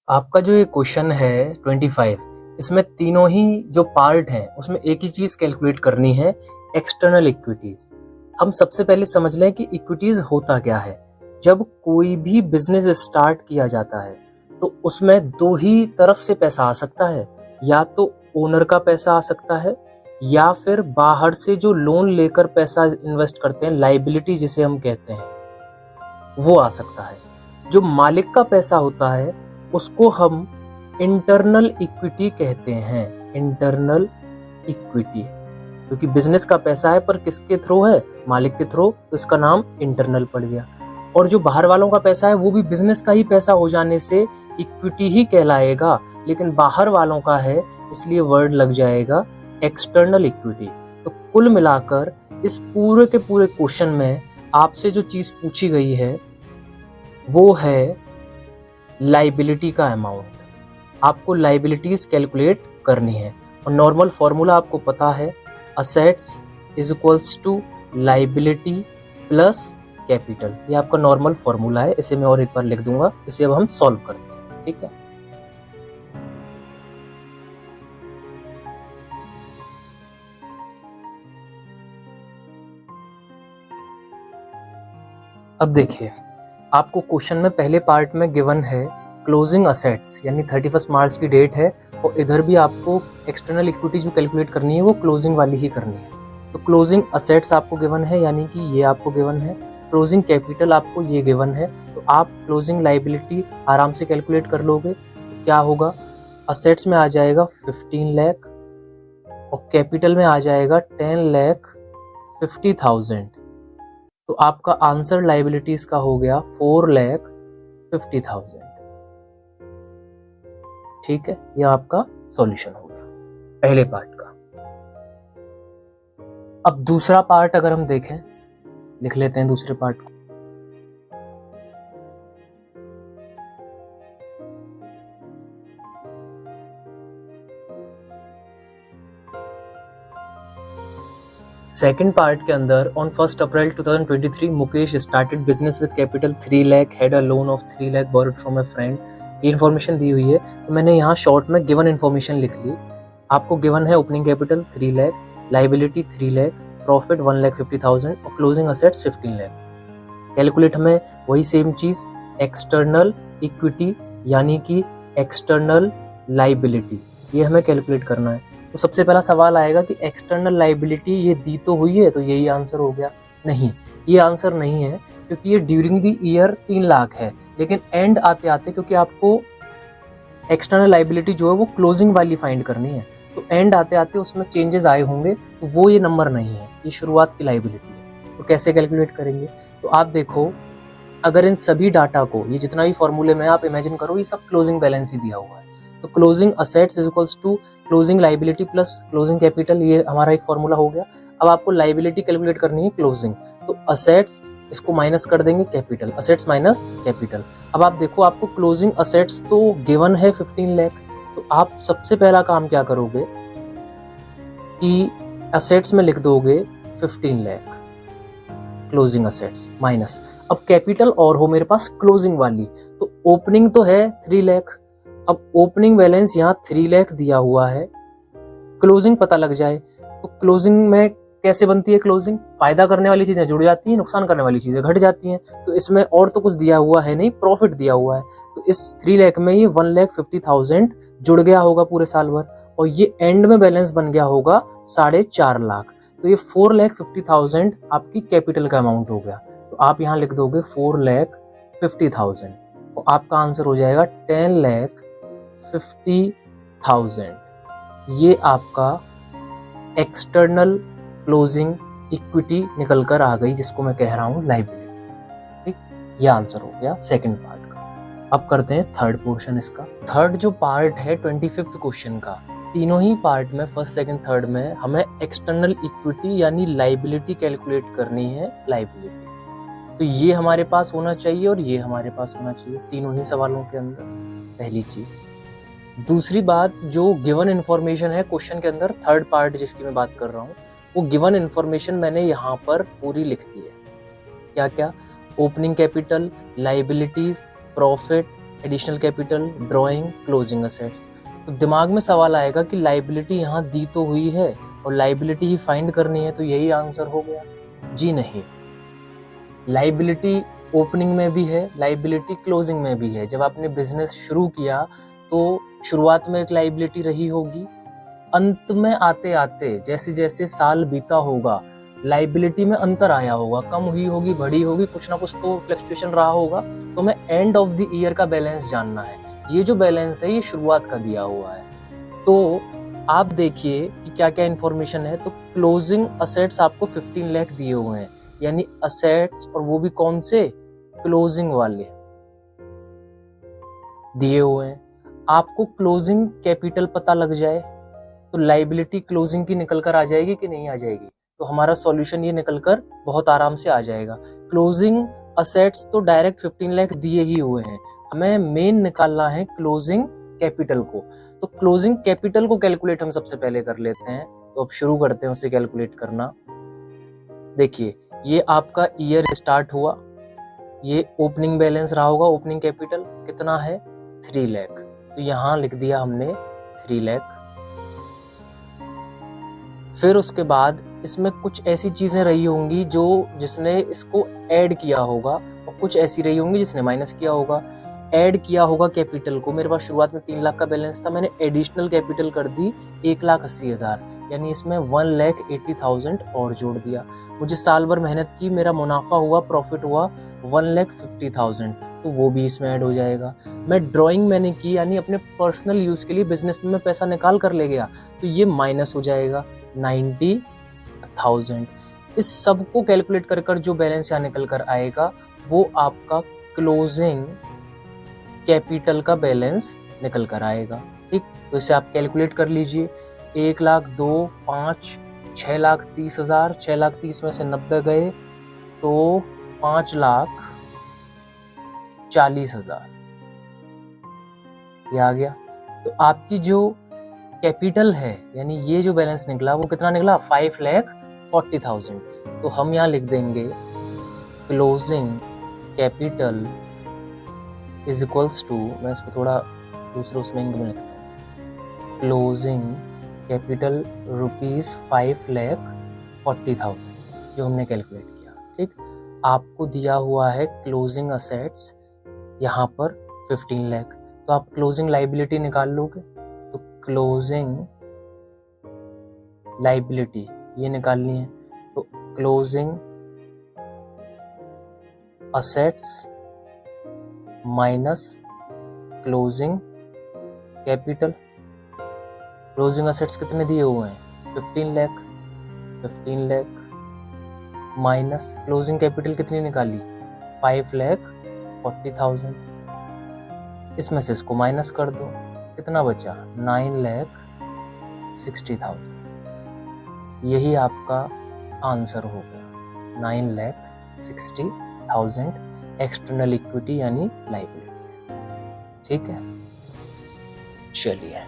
आपका जो ये क्वेश्चन है 25, इसमें तीनों ही जो पार्ट हैं उसमें एक ही चीज कैलकुलेट करनी है, एक्सटर्नल इक्विटीज। हम सबसे पहले समझ लें कि इक्विटीज होता क्या है। जब कोई भी बिजनेस स्टार्ट किया जाता है तो उसमें दो ही तरफ से पैसा आ सकता है, या तो ओनर का पैसा आ सकता है या फिर बाहर से जो लोन लेकर पैसा इन्वेस्ट करते हैं, लाइबिलिटी जिसे हम कहते हैं, वो आ सकता है। जो मालिक का पैसा होता है उसको हम इंटरनल इक्विटी कहते हैं। इंटरनल इक्विटी, क्योंकि बिजनेस का पैसा है पर किसके थ्रू है? मालिक के थ्रू, तो इसका नाम इंटरनल पड़ गया। और जो बाहर वालों का पैसा है वो भी बिजनेस का ही पैसा हो जाने से इक्विटी ही कहलाएगा, लेकिन बाहर वालों का है इसलिए वर्ड लग जाएगा एक्सटर्नल इक्विटी। तो कुल मिलाकर इस पूरे के पूरे क्वेश्चन में आपसे जो चीज पूछी गई है वो है लाइबिलिटी का अमाउंट। आपको लाइबिलिटीज कैलकुलेट करनी है और नॉर्मल फॉर्मूला आपको पता है, assets is equals to liability plus capital. ये आपका नॉर्मल फॉर्मूला है, इसे मैं और एक बार लिख दूंगा। इसे अब हम सॉल्व करते हैं, ठीक है। अब देखिए, आपको क्वेश्चन में पहले पार्ट में गिवन है क्लोजिंग असेट्स, यानी 31 मार्च की डेट है, और इधर भी आपको एक्सटर्नल इक्विटी जो कैलकुलेट करनी है वो क्लोजिंग वाली ही करनी है। तो क्लोजिंग असेट्स आपको गिवन है, यानी कि ये आपको गिवन है। क्लोजिंग कैपिटल आपको ये गिवन है, तो आप क्लोजिंग लाइबिलिटी आराम से कैलकुलेट कर लोगे। तो क्या होगा, असेट्स में आ जाएगा 15 लाख और कैपिटल में आ जाएगा 10,50,000। तो आपका आंसर लाइबिलिटीज का हो गया 4,50,000। ठीक है, यह आपका सॉल्यूशन हो गया पहले पार्ट का। अब दूसरा पार्ट अगर हम देखें, लिख लेते हैं दूसरे पार्ट को। सेकेंड पार्ट के अंदर on 1 April 2023 Mukesh started business with capital 3 lakh, had a loan of 3 lakh borrowed from a friend. ये इन्फॉर्मेशन दी हुई है, तो मैंने यहाँ शॉर्ट में गिवन इन्फॉर्मेशन लिख ली। आपको गिवन है opening capital 3 lakh, liability 3 lakh, profit 1,50,000 और क्लोजिंग असेट्स 15 लाख। कैलकुलेट हमें वही सेम चीज, एक्सटर्नल इक्विटी यानी कि एक्सटर्नल लाइबिलिटी, ये हमें कैलकुलेट करना है। तो सबसे पहला सवाल आएगा कि एक्सटर्नल लाइबिलिटी ये दी तो हुई है, तो यही आंसर हो गया। नहीं, ये आंसर नहीं है, क्योंकि ये ड्यूरिंग द ईयर 3 लाख है, लेकिन एंड आते आते, क्योंकि आपको एक्सटर्नल लाइबिलिटी जो है वो क्लोजिंग वाली फाइंड करनी है, तो एंड आते आते उसमें चेंजेस आए होंगे, तो वो ये नंबर नहीं है, ये शुरुआत की लाइबिलिटी है। तो कैसे कैलकुलेट करेंगे? तो आप देखो, अगर इन सभी डाटा को, ये जितना भी फॉर्मूले में आप इमेजिन करो, ये सब क्लोजिंग बैलेंस ही दिया हुआ है। तो closing assets is equals to closing liability plus closing capital, ये हमारा एक फॉर्मूला हो गया। अब आपको लाइबिलिटी कैलकुलेट करनी है क्लोजिंग, तो असेट्स, इसको माइनस कर देंगे कैपिटल, असेट्स माइनस कैपिटल। अब आप देखो, आपको क्लोजिंग असेट्स तो गिवन है 15 लाख, तो आप सबसे पहला काम क्या करोगे कि असेट्स में लिख दोगे 15 लाख क्लोजिंग असेट्स माइनस, अब कैपिटल और हो मेरे पास क्लोजिंग वाली, तो ओपनिंग तो है 3 लाख। अब ओपनिंग बैलेंस यहाँ 3 लाख दिया हुआ है, क्लोजिंग पता लग जाए, तो क्लोजिंग में कैसे बनती है क्लोजिंग? फायदा करने वाली चीजें जुड़ जाती हैं, नुकसान करने वाली चीजें घट जाती हैं। तो इसमें और तो कुछ दिया हुआ है नहीं, प्रॉफिट दिया हुआ है, तो इस 3 लाख में ये 1,50,000 जुड़ गया होगा पूरे साल भर, और ये एंड में बैलेंस बन गया होगा 4.5 लाख। तो ये 4,50,000 आपकी कैपिटल का अमाउंट हो गया। तो आप यहाँ लिख दोगे 4,50,000, तो आपका आंसर हो जाएगा 10,50,000। ये आपका एक्सटर्नल क्लोजिंग इक्विटी निकल कर आ गई, जिसको मैं कह रहा हूँ लाइबिलिटी। ठीक, ये आंसर हो गया सेकंड पार्ट का। अब करते हैं थर्ड पोर्शन इसका। थर्ड जो पार्ट है 25th क्वेश्चन का, तीनों ही पार्ट में, फर्स्ट सेकंड थर्ड में, हमें एक्सटर्नल इक्विटी यानी लाइबिलिटी कैलकुलेट करनी है। लाइबिलिटी तो ये हमारे पास होना चाहिए और ये हमारे पास होना चाहिए तीनों ही सवालों के अंदर, पहली चीज। दूसरी बात, जो गिवन इन्फॉर्मेशन है क्वेश्चन के अंदर, थर्ड पार्ट जिसकी मैं बात कर रहा हूँ, वो गिवन इन्फॉर्मेशन मैंने यहाँ पर पूरी लिख दी है। क्या क्या? Opening capital, liabilities, profit, additional capital, drawing, closing assets. तो दिमाग में सवाल आएगा कि लाइबिलिटी यहाँ दी तो हुई है और लाइबिलिटी ही फाइंड करनी है, तो यही आंसर हो गया। जी नहीं, लाइबिलिटी ओपनिंग में भी है, लाइबिलिटी क्लोजिंग में भी है। जब आपने बिजनेस शुरू किया तो शुरुआत में एक लाइबिलिटी रही होगी, अंत में आते आते जैसे जैसे साल बीता होगा लाइबिलिटी में अंतर आया होगा, कम हुई होगी, बढ़ी होगी, कुछ ना कुछ तो फ्लक्चुएशन रहा होगा। तो हमें एंड ऑफ द ईयर का बैलेंस जानना है। ये जो बैलेंस है ये शुरुआत का दिया हुआ है। तो आप देखिए कि क्या क्या इन्फॉर्मेशन है। तो क्लोजिंग असेट्स आपको 15 लाख दिए हुए हैं, यानी असेट्स, और वो भी कौन से, क्लोजिंग वाले दिए हुए हैं। आपको क्लोजिंग कैपिटल पता लग जाए तो लाइबिलिटी क्लोजिंग की निकल कर आ जाएगी कि नहीं आ जाएगी। तो हमारा सॉल्यूशन ये निकल कर बहुत आराम से आ जाएगा। क्लोजिंग असेट्स तो डायरेक्ट 15 लाख दिए ही हुए हैं, हमें मेन निकालना है क्लोजिंग कैपिटल को। तो क्लोजिंग कैपिटल को कैलकुलेट हम सबसे पहले कर लेते हैं। तो अब शुरू करते हैं उसे कैलकुलेट करना। देखिए, ये आपका ईयर स्टार्ट हुआ, ये ओपनिंग बैलेंस रहा होगा, ओपनिंग कैपिटल कितना है, 3 लाख। तो यहाँ लिख दिया हमने 3 लाख। फिर उसके बाद इसमें कुछ ऐसी चीजें रही होंगी जो जिसने इसको ऐड किया होगा, और कुछ ऐसी रही होंगी जिसने माइनस किया होगा। ऐड किया होगा कैपिटल को, मेरे पास शुरुआत में 3 लाख का बैलेंस था, मैंने एडिशनल कैपिटल कर दी 1,80,000, यानी इसमें 1,80,000 और जोड़ दिया। मुझे साल भर मेहनत की, मेरा मुनाफा हुआ, प्रॉफिट हुआ 1,50,000, तो वो भी इसमें ऐड हो जाएगा। मैं ड्राइंग मैंने की, यानी अपने पर्सनल यूज के लिए बिजनेस में मैं पैसा निकाल कर ले गया, तो ये माइनस हो जाएगा 90,000। इस सब को कैलकुलेट कर कर जो बैलेंस यहाँ निकल कर आएगा वो आपका क्लोजिंग कैपिटल का बैलेंस निकल कर आएगा। ठीक, तो इसे आप कैलकुलेट कर लीजिए। 1,00,000, 2, 5, 6,30,000, 6,30,000 में से 90 गए तो 5,40,000 ये आ गया। तो आपकी जो कैपिटल है, यानी ये जो बैलेंस निकला वो कितना निकला, 5,40,000। तो हम यहाँ लिख देंगे closing capital is equals to, मैं इसको थोड़ा दूसरे उसमें में लिखता हूँ, क्लोजिंग कैपिटल ₹5,40,000 जो हमने कैलकुलेट किया। ठीक, आपको दिया हुआ है क्लोजिंग असेट्स यहाँ पर 15 लाख, तो आप क्लोजिंग लाइबिलिटी निकाल लोगे। तो क्लोजिंग लाइबिलिटी ये निकालनी है, तो closing assets minus closing capital. Closing assets कितने दिए हुए हैं, 15 lakh, 15 lakh minus closing capital कितनी निकाली, 5,40,000। इसमें से इसको माइनस कर दो, कितना बचा, 9,60,000। यही आपका आंसर हो गया, 9,60,000 एक्सटर्नल इक्विटी यानी लाइबिलिटीज। ठीक है, चलिए।